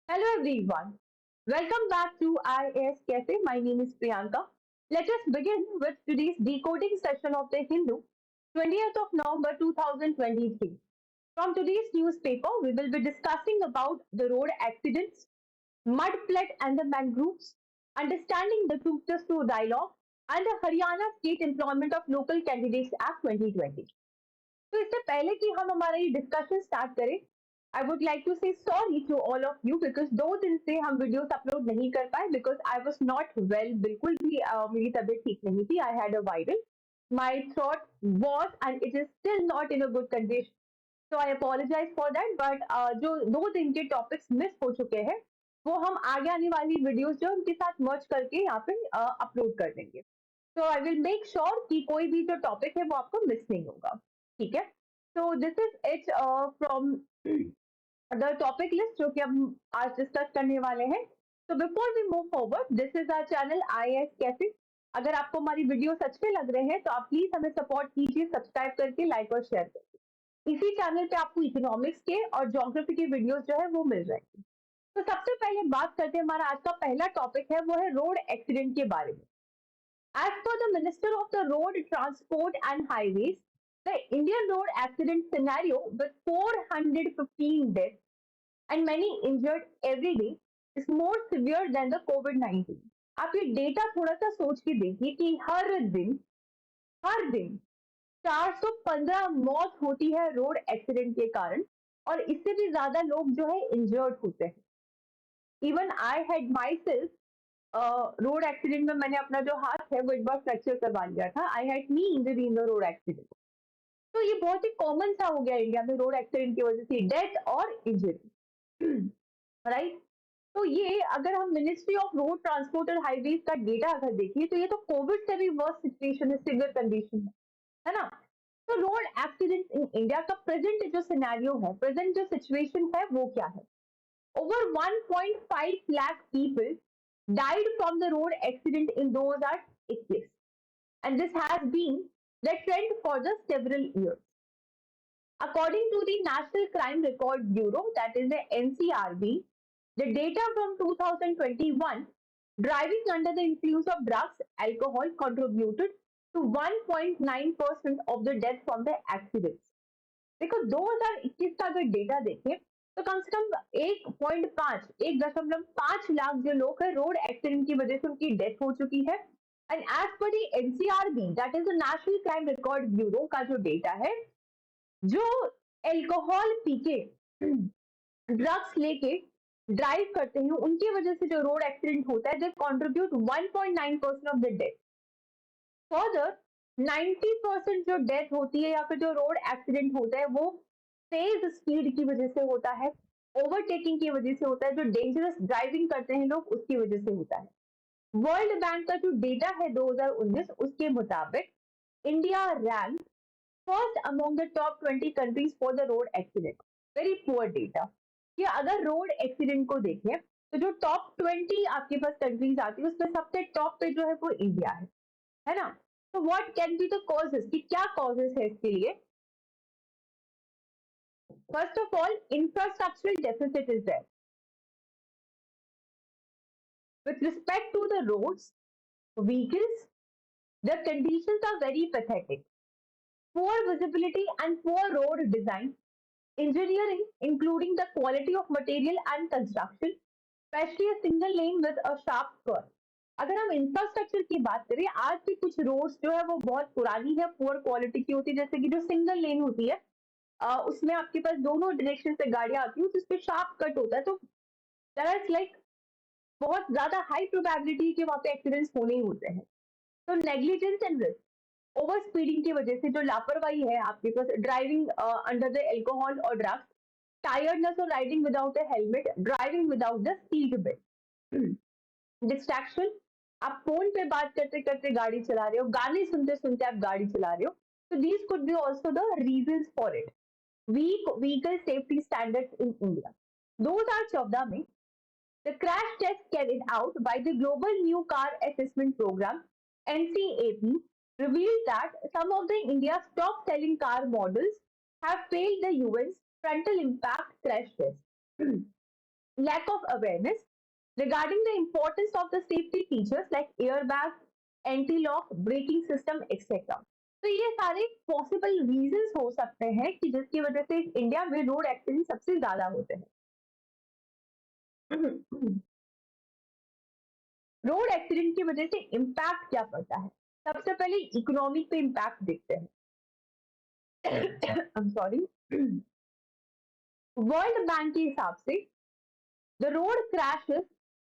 Hello everyone. Welcome back to IAS Cafe. My name is Priyanka. Let us begin with today's decoding session of the Hindu, 20th of November 2023. From today's newspaper, we will be discussing about the road accidents, mud flood and the mangroves, understanding the Toothpaste to dialogue, and the Haryana State Employment of Local Candidates Act 2020. तो इससे पहले कि हम हमारा ये discussion start करें, I would like to say sorry to all of you because 2 दिन से हम वीडियोस अपलोड नहीं कर पाए because I was not well, बिल्कुल भी मेरी तबीयत ठीक नहीं थी. I had a viral. My throat was and it is still not in a good condition. So I apologise for that. But जो 2 दिन के टॉपिक्स मिस हो चुके हैं वो हम आगे आने वाली वीडियोस जो उनके साथ मर्ज करके यहाँ पे अपलोड कर देंगे. तो आई विल मेक श्योर कि कोई भी जो टॉपिक है वो आपको मिस नहीं होगा. ठीक है. So this is it from the topic list जो कि हम आज डिस्कस करने वाले हैं. तो before we move forward, this is our channel IAS cafe. अगर आपको हमारी वीडियोस अच्छे लग रहे हैं तो आप प्लीज हमें सपोर्ट कीजिए, सब्सक्राइब करके, लाइक और शेयर करके. इसी चैनल पे आपको इकोनॉमिक्स के और ज्योग्राफी के वीडियोस जो है वो मिल जाएंगे. तो सबसे पहले बात करते हैं, हमारा आज का पहला टॉपिक है वो है रोड एक्सीडेंट के बारे में. As per the Minister of the Road Transport and Highways, the Indian road accident scenario with 415 deaths and many injured every day is more severe than the COVID-19. आप ये data थोड़ा सा सोच के देखिए कि हर दिन 415 मौत होती है रोड एक्सीडेंट के कारण, और इससे भी ज्यादा लोग जो है इंजर्ड होते हैं. Even I had my self road accident में मैंने अपना जो हाथ है वो एक बार फ्रैक्चर करवा लिया था. I had knee injury in the road accident. तो ये बहुत ही कॉमन सा हो गया इंडिया में रोड एक्सीडेंट की वजह से डेथ और इंजरी. राइट. तो ये अगर हम मिनिस्ट्री ऑफ रोड ट्रांसपोर्ट और हाईवेज का डेटा अगर देखिए तो ये तो कोविड से भी वर्स्ट सिचुएशन है, सिवियर कंडीशन है ना. तो रोड एक्सीडेंट इन इंडिया का प्रेजेंट जो सिनेरियो है, प्रेजेंट जो सिचुएशन है वो क्या है. Over 1.5 lakh people died from the road accident in 2021, and this has been the trend for the several years. According to the National Crime Record Bureau, that is the NCRB, the data from 2021, driving under the influence of drugs, alcohol contributed to 1.9% of the death from the accidents. देखो 2021 का अगर data देखें तो कम से कम 1.5 लाख जो लोग हैं road accident की वजह से उनकी डेथ हो चुकी है. And as per the NCRB, that is the national crime record bureau का जो डेटा है, जो एल्कोहल पी के ड्रग्स लेके ड्राइव करते हैं उनकी वजह से जो रोड एक्सीडेंट होता है, दे contribute 1.9% of the death. Further 90% जो डेथ होती है या फिर जो रोड एक्सीडेंट होता है वो तेज स्पीड की वजह से होता है, ओवरटेकिंग की वजह से होता है, जो डेंजरस ड्राइविंग करते हैं लोग उसकी वजह से होता है. वर्ल्ड बैंक का जो डेटा है 2019 उसके मुताबिक India rank first among the top 20 countries for the road accident. Very poor data. कि अगर रोड एक्सीडेंट को देखें तो जो टॉप 20 आपके पास कंट्रीज आती है उसमें सबसे टॉप पे जो है वो इंडिया है ना. तो what can be the causes, कि क्या कॉजेस है इसके लिए. First of all, infrastructural deficit is there. With respect to the roads, vehicles, the conditions are very pathetic. Poor visibility and poor road design, engineering, including the quality of material and construction, especially a single lane with a sharp curve. अगर हम infrastructure की बात करें, आज भी कुछ roads जो है वो बहुत पुरानी है, पुअर क्वालिटी की होती है. जैसे कि जो सिंगल लेन होती है उसमें आपके पास दोनों डायरेक्शन से गाड़ियां आती है, जिसपे शार्प कट होता है. तो दैट इज लाइक बहुत ज्यादा हाई प्रोबेबिलिटी कि वहां पे एक्सीडेंट्स होने ही होते हैं. तो negligence and risk, over speeding की वजह से जो लापरवाही है आपके पास, ड्राइविंग अंडर द एल्कोहल और ड्रग्स, टायर्डनेस और riding without a helmet, driving without the seat belt, distraction, आप फोन पे बात करते करते गाड़ी चला रहे हो, गाने सुनते सुनते आप गाड़ी चला रहे हो. तो these could be also the reason for it. Weak vehicle safety standards in India. 2014 में the crash test carried out by the Global New Car Assessment Program (NCAP) revealed that some of the India's top-selling car models have failed the UN's frontal impact crash test. lack of awareness regarding the importance of the safety features like airbag, anti-lock, braking system, etc. तो ये सारे possible reasons हो सकते हैं कि जिसकी वजह से इंडिया में रोड एक्सीडेंट सबसे ज्यादा होते हैं। रोड एक्सीडेंट की वजह से इम्पैक्ट क्या पड़ता है? सबसे पहले इकोनॉमी पे इम्पैक्ट देखते हैं। I'm sorry. वर्ल्ड बैंक के हिसाब से the road crashes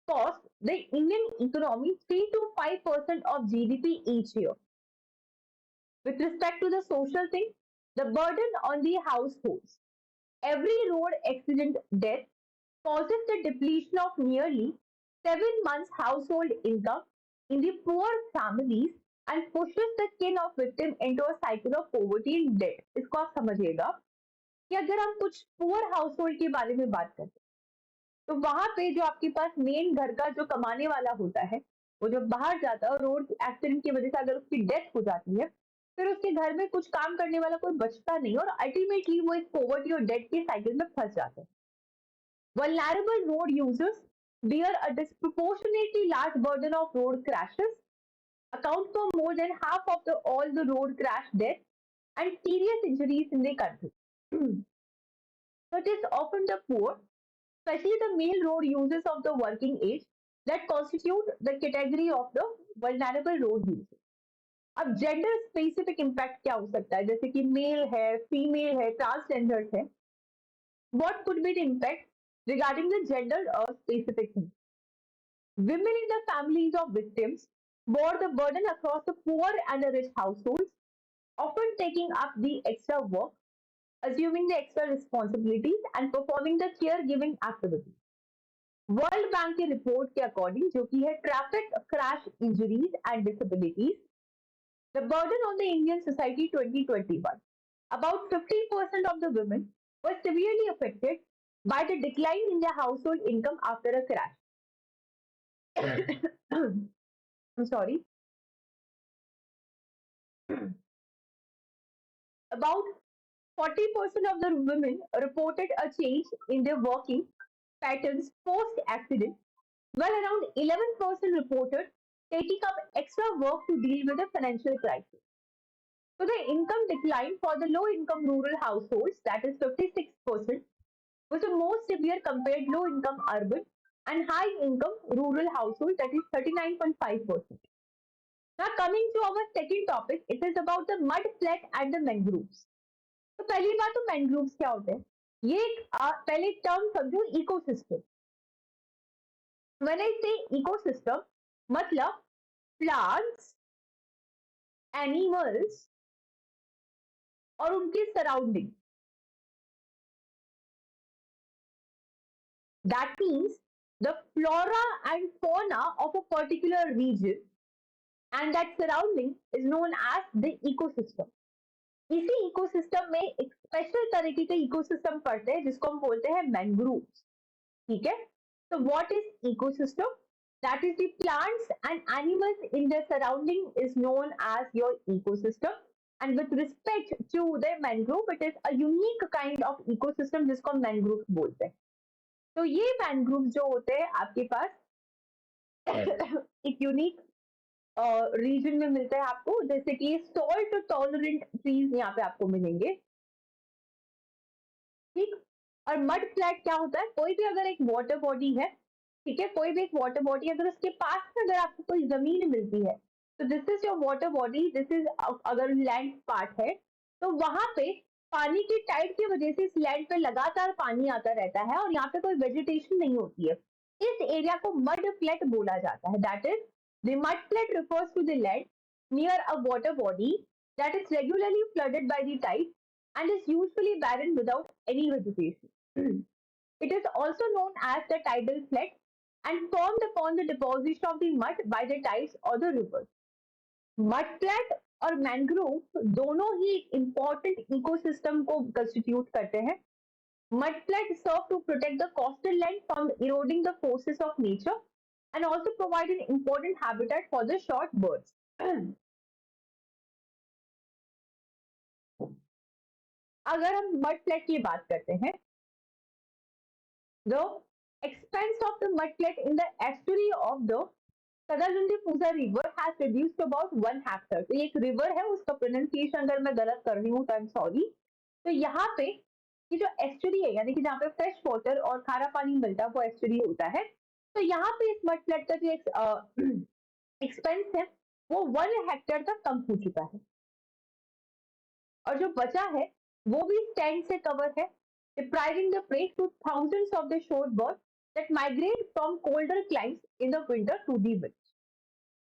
cost the Indian economy 3 to 5% of GDP each year. With respect to the social thing, the burden on the households. Every road accident death causes the depletion of nearly 7 months household income in the poor families and pushes the kin of victim into a cycle of poverty and debt. इसको आप समझिएगा कि अगर हम कुछ poor household के बारे में बात करते हैं तो वहां पे जो आपके पास मेन घर का जो कमाने वाला होता है वो जब बाहर जाता है और रोड एक्सीडेंट की वजह से अगर उसकी डेथ हो जाती है फिर उसके घर में कुछ काम करने वाला कोई बचता नहीं और अल्टीमेटली वो इस पॉवर्टी और डेट के साइकिल में फंस जाते हैं। Vulnerable road users bear a disproportionately large burden of road crashes, account for more than half of all the road crash deaths and serious injuries in the country. So it is often the poor, especially the male road users of the working age, that constitute the category of the vulnerable road users. अब gender specific impact क्या हो सकता है? जैसे कि mail है, female है, transgenders है, what could be the impact regarding the gender specific thing? Women in the families of victims bore the burden across the poor and the rich households, often taking up the extra work, assuming the extra responsibilities, and performing the caregiving activities. World bank की report के according जो कि है traffic crash injuries and disabilities the burden on the Indian society 2021 about 50% of the women were severely affected by the decline in their household income after a crash. I'm sorry. About 40% of the women reported a change in their working patterns post accident, while around 11% reported taking up extra work to deal with the financial crisis. So the income decline for the low income rural households, that is 56%, was the most severe compared low income urban and high income rural households, that is 39.5%. Now coming to our second topic, it is about the mud flat and the mangroves. तो पहली बात तो mangroves क्या होते हैं? ये एक पहले टर्म समझो इकोसिस्टम। व्हेन आई से इकोसिस्टम मतलब प्लांट्स, एनिमल्स और उनके surrounding. That means the flora and fauna of a particular region and that surrounding is known as the ecosystem. इसी इकोसिस्टम में एक स्पेशल तरीके के इकोसिस्टम पढ़ते हैं जिसको हम बोलते हैं मैनग्रोव्स। ठीक है, so what is ecosystem? That is the plants and animals in the surrounding is known as your ecosystem. And with respect to the mangrove, it is a unique kind of ecosystem जिसको हम mangrove बोलते हैं। तो ये mangrove जो होते हैं आपके पास एक यूनिक रीजन में मिलता है आपको, जैसे कि सॉल्ट टॉलरेंट ट्रीज यहाँ पे आपको मिलेंगे। ठीक, और मड फ्लैट क्या होता है? कोई भी अगर एक वाटर बॉडी है, ठीक है, कोई भी एक वाटर बॉडी अगर उसके पास में अगर आपको कोई जमीन मिलती है तो this is your water body, this is अगर लैंड पार्ट है तो वहां पे पानी की टाइड की वजह से इस लैंड पे लगातार पानी आता रहता है और यहाँ पे कोई वेजिटेशन नहीं होती है। इस एरिया को मड फ्लैट बोला जाता है। That is the mud flat refers to the land near a water body that is regularly flooded by the tide and is usually barren without any vegetation. It is also known as the tidal flat and formed upon the deposition of the mud by the tides or the rivers. Mud flat और mangrove दोनों ही important ecosystem को constitute करते हैं। Mud flat serve to protect the coastal land from eroding the forces of nature and also provide an important habitat for the short birds. अगर हम mud flat की बात करते हैं तो Expanse of the mudflat in the estuary of the Kadalundi Puza river has reduced to about 1 hectare. तो ये एक रिवर है, उसका प्रोनाउंसिएशन अगर मैं गलत कर रही हूँ तो आई एम सॉरी। तो यहाँ पे ये जो एस्टुरी है, यानी कि जहाँ पे फ्रेश वाटर और खारा पानी मिलता है वो एस्टुरी होता है। तो यहाँ पे इस मड फ्लड का जो एक्सपेंस है वो 1 हेक्टेयर तक कम हो चुका है, और जो बचा है वो भी स्टैंड से कवर है, depriving the prey to thousands of the shore birds that migrate from colder climes in the winter to the west.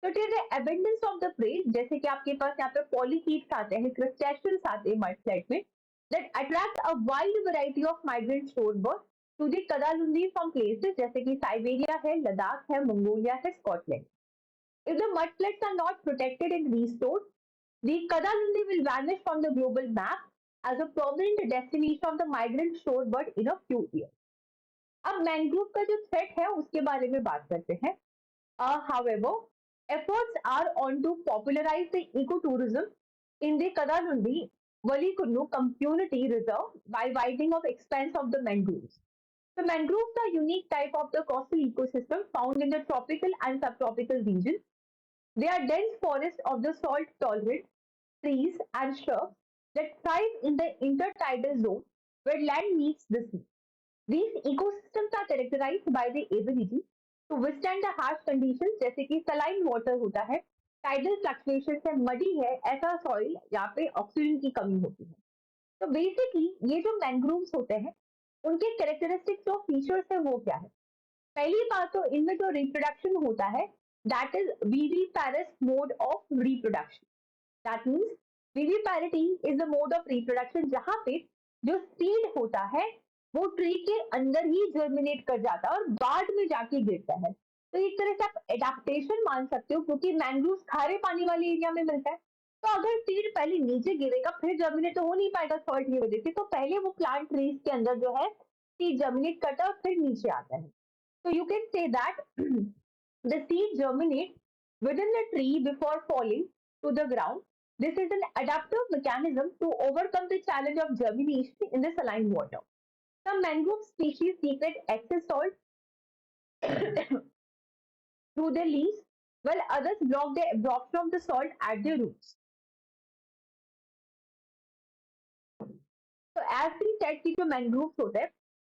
तो it is the abundance of the prey, जैसे कि आपके पास यहाँ पे पॉलीकीट्स आते हैं, क्रस्टेशियंस आते हैं मड फ्लैट में, that attract a wide variety of migrant shore birds to the Kadalundi from places जैसे कि साइबेरिया है, लद्दाख है, मंगोलिया है, Scotland. If the mudflats are not protected and restored, the Kadalundi will vanish from the global map as a permanent destination of the migrant shorebird in a few years. अब mangrove का जो threat है उसके बारे में बात करते हैं। However, efforts are on to popularize the ecotourism in the Kadalundi Valikunnu Community Reserve by widening of expanse of the mangroves. The mangroves are unique type of the coastal ecosystem found in the tropical and subtropical regions. They are dense forests of the salt-tolerant trees and shrubs that thrive in the intertidal zone where land meets the sea. These ecosystems are characterized by the ability to withstand the harsh conditions, जैसे कि saline water होता है, tidal fluctuations है, muddy है, ऐसा soil जहाँ पे oxygen की कमी होती है। तो बेसिकली ये जो मैंग्रोव्स होते हैं उनके कैरेक्टरिस्टिक्स और फीचर्स है वो क्या है? पहली बात तो इनमें जो रिप्रोडक्शन होता है that is viviparous mode of reproduction. That means viviparity is the mode of reproduction जहां पे जो सीड होता है वो ट्री के अंदर ही जर्मिनेट कर जाता है और बाद में जाके गिरता है। तो एक तरह से आप एडेप्टेशन मान सकते हो, क्योंकि मैंग्रोव खारे पानी वाले एरिया में मिलता है। तो अगर सीड पहले नीचे गिरेगा फिर जर्मिनेट तो हो नहीं पाएगा सॉल्ट की वजह से, तो पहले वो प्लांट ट्रीज के अंदर जो है सीड जर्मिनेट करता है और फिर नीचे आता है। So you can say that the seed germinates within the tree before falling to the ground. This is an adaptive mechanism to overcome the challenge of germination in the saline water. Some mangrove species secrete excess salt through their leaves, while others block the absorption of the salt at their roots. तो as we said की जो mangroves होते हैं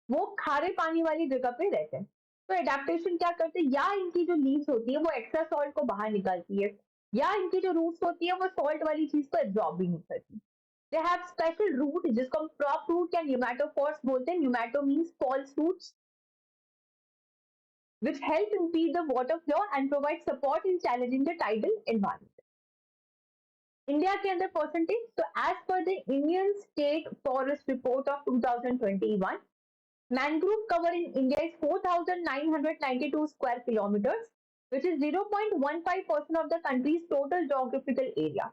वो खारे पानी वाली जगह पे रहते हैं। तो एडेप्टेशन क्या करते हैं, या इनकी जो लीव्स होती है वो एक्स्ट्रा सॉल्ट को बाहर निकालती है, या इनकी जो रूट्स होती है वो सॉल्ट वाली चीज को एब्जॉर्ब भी नहीं करती। दे हैव स्पेशल रूट जिसको हम प्रॉप रूट या न्यूमेटोफोर्स बोलते हैं। Pneumato means false roots which help impede the water flow and provide support in challenging the tidal environment. India के अंदर परसेंटेज, तो as per the Indian state forest report of 2021, mangrove cover in India is 4,992 square kilometers, which is 0.15% of the country's total geographical area.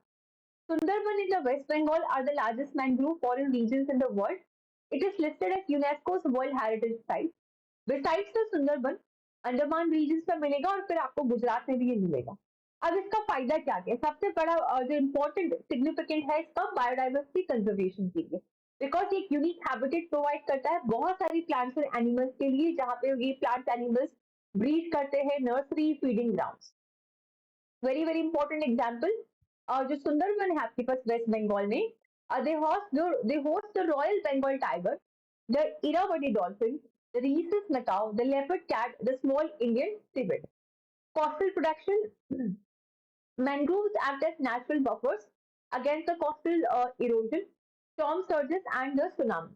Sundarban in the West Bengal are the largest mangrove forest regions in the world. It is listed as UNESCO's World Heritage Site. Besides the Sundarban, Andaman region में मिलेगा और फिर आपको गुजरात में भी ये मिलेगा। अब इसका फायदा क्या है? सबसे बड़ा जो इम्पोर्टेंट सिग्निफिकेंट है इसका बायोडाइवर्सिटी कंजर्वेशन के लिए, बिकॉज एक यूनिक हैबिटेट प्रोवाइड करता है बहुत सारी प्लांट्स और एनिमल्स के लिए, जहाँ पे ये प्लांट्स एनिमल्स ब्रीड करते हैं, nursery feeding grounds. Very very important example, जो सुंदरबन है आपके पास वेस्ट बंगाल में, they host the Royal Bengal tiger, the Irrawaddy dolphin, the rhesus macaw, the leopard cat, the small Indian civet. Coastal protection, mangroves act as natural buffers against the coastal erosion, storm surges, and the tsunami.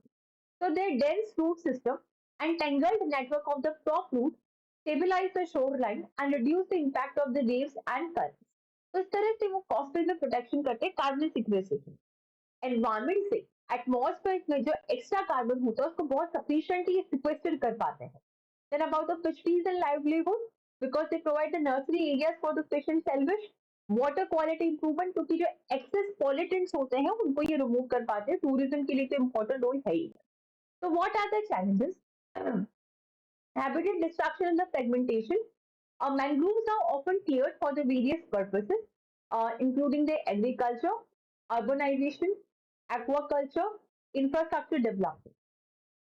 So their dense root system and tangled network of the prop root stabilize the shoreline and reduce the impact of the waves and currents. तो इस तरह से वो coastal में protection करते हैं carbon sequestration. Environment से atmosphere में जो एक्स्ट्रा कार्बन होता है उसको बहुत सफिशिएंटली सिक्वेस्टर कर पाते हैं। Then about the fisheries and livelihood, because they provide the nursery areas for the fish and shellfish, water quality improvement, क्योंकि जो एक्सेस पॉलिटेंट्स होते हैं उनको ये रिमूव कर पाते हैं। टूरिज्म के लिए तो इम्पोर्टेंट रोल है ही। तो what are the challenges? Habitat destruction and the fragmentation. Mangroves are often cleared for the various purposes, including the agriculture, urbanization, aquaculture, infrastructure development.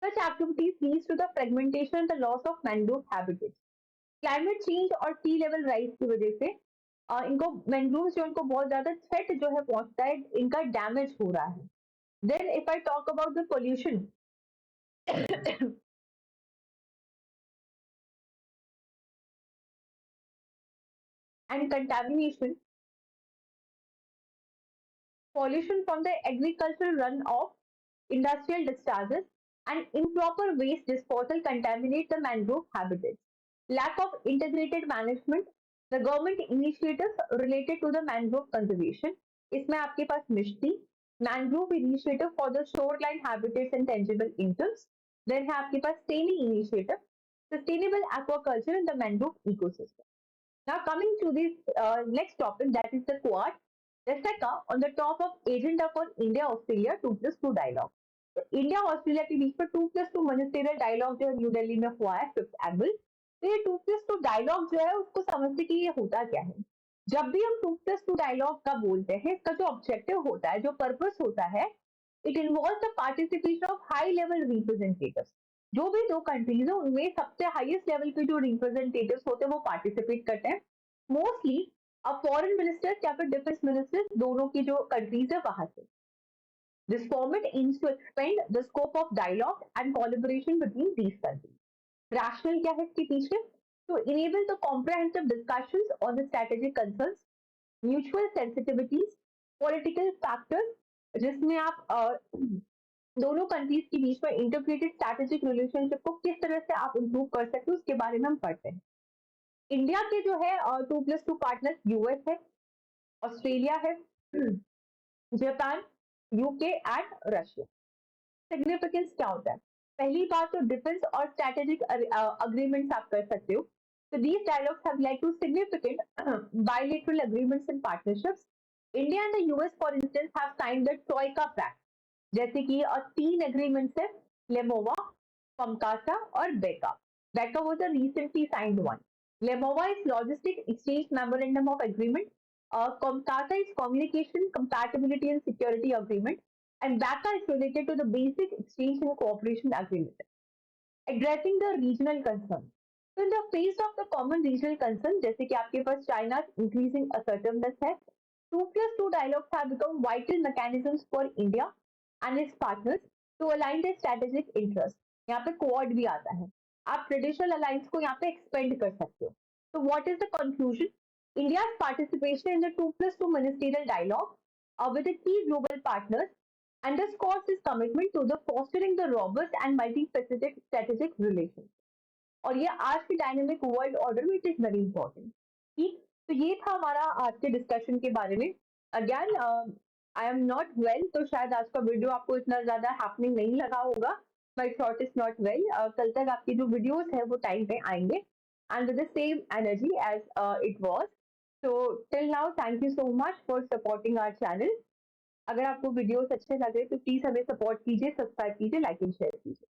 Such activities leads to the fragmentation and the loss of mangrove habitats. Climate change और सी level rise की वजह से इनको mangroves जो इनको बहुत ज्यादा threat जो है पहुंचता है, इनका डैमेज हो रहा है. Then if I talk about the pollution and contamination, pollution from the agricultural runoff, industrial discharges, and improper waste disposal contaminate the mangrove habitats. Lack of integrated management, the government initiatives related to the mangrove conservation. इसमें आपके पास Mishti, mangrove initiative for the shoreline habitats and tangible incomes. Then है आपके पास SANI initiative, sustainable aquaculture in the mangrove ecosystem. Now coming to this next topic, that is the Quad. The SECA on the top of agenda for India Australia 2+2 dialogue. तो India Australia के बीच में 2+2 ministerial dialogue जो है new Delhi में हुआ है 5th annual. तो ये 2+2 डायलॉग जो है उसको समझने के लिए होता क्या है. जब भी हम 2+2 डायलॉग का बोलते हैं, इसका जो ऑब्जेक्टिव होता है, जो पर्पस होता है, it involve the participation of high level representatives. जो भी दो कंट्रीज है उनमें सबसे हाईएस्ट लेवल के जो रिप्रेजेंटेटिव्स होते हैं वो पार्टिसिपेट करते हैं. मोस्टली अब फॉरेन मिनिस्टर्स या फिर डिफेंस मिनिस्टर्स दोनों की जो कंट्रीज है वहां से. This format aims to expand the scope of dialogue and collaboration between these countries. Rationale क्या है इसके पीछे? To enable the comprehensive discussions on the strategic concerns, mutual sensitivities, political factors, जिसमें आप दोनों कंट्रीज के बीच में इंटीग्रेटेड स्ट्रैटेजिक रिलेशनशिप को किस तरह से आप इंप्रूव कर सकते हो उसके बारे में हम पढ़ते हैं. इंडिया के जो है 2+2 पार्टनर्स यूएस है, ऑस्ट्रेलिया है, Japan, UK and Russia. Significance क्या होता है? पहली बात तो डिफेंस और स्ट्रैटेजिक अग्रीमेंट्स आप कर सकते हो. So these dialogues have led to significant bilateral agreements and partnerships. India and the US, for instance, have signed the Troika Pact. जैसे कि 3 agreements है, लेमोवा, पमकासा और बेका. बेका was a recently signed one. Lemova is logistic exchange memorandum of agreement. Comcasa is communication compatibility and security agreement. And BACA is related to the basic exchange and cooperation agreement. Addressing the regional concern. So in the face of the common regional concern, जैसे कि आपके पास China's increasing assertiveness है, 2+2 dialogues have become vital mechanisms for India and its partners to align their strategic interests. यहाँ पे Quad भी आता है. आप ट्रेडिशनल अलायंस को यहाँ पे एक्सपेंड कर सकते हो. So what is the conclusion? India's participation in the 2+2 ministerial dialogue with the key global partners underscores its commitment to the fostering the robust and multifaceted strategic relations. और ये आज की डायनेमिक वर्ल्ड ऑर्डर में it is very important. ठीक, तो ये था हमारा आज के डिस्कशन के बारे में. Again I am not well, तो शायद आज का वीडियो आपको इतना ज्यादा हैपनिंग नहीं लगा होगा. माई थ्रॉट इज नॉट वेल. कल तक आपके जो वीडियोस है वो टाइम पे आएंगे and with the same energy as it was. So till now thank you so much for supporting our channel. अगर आपको वीडियोस अच्छे लगे तो प्लीज हमें सपोर्ट कीजिए, सब्सक्राइब कीजिए, लाइक एंड शेयर कीजिए.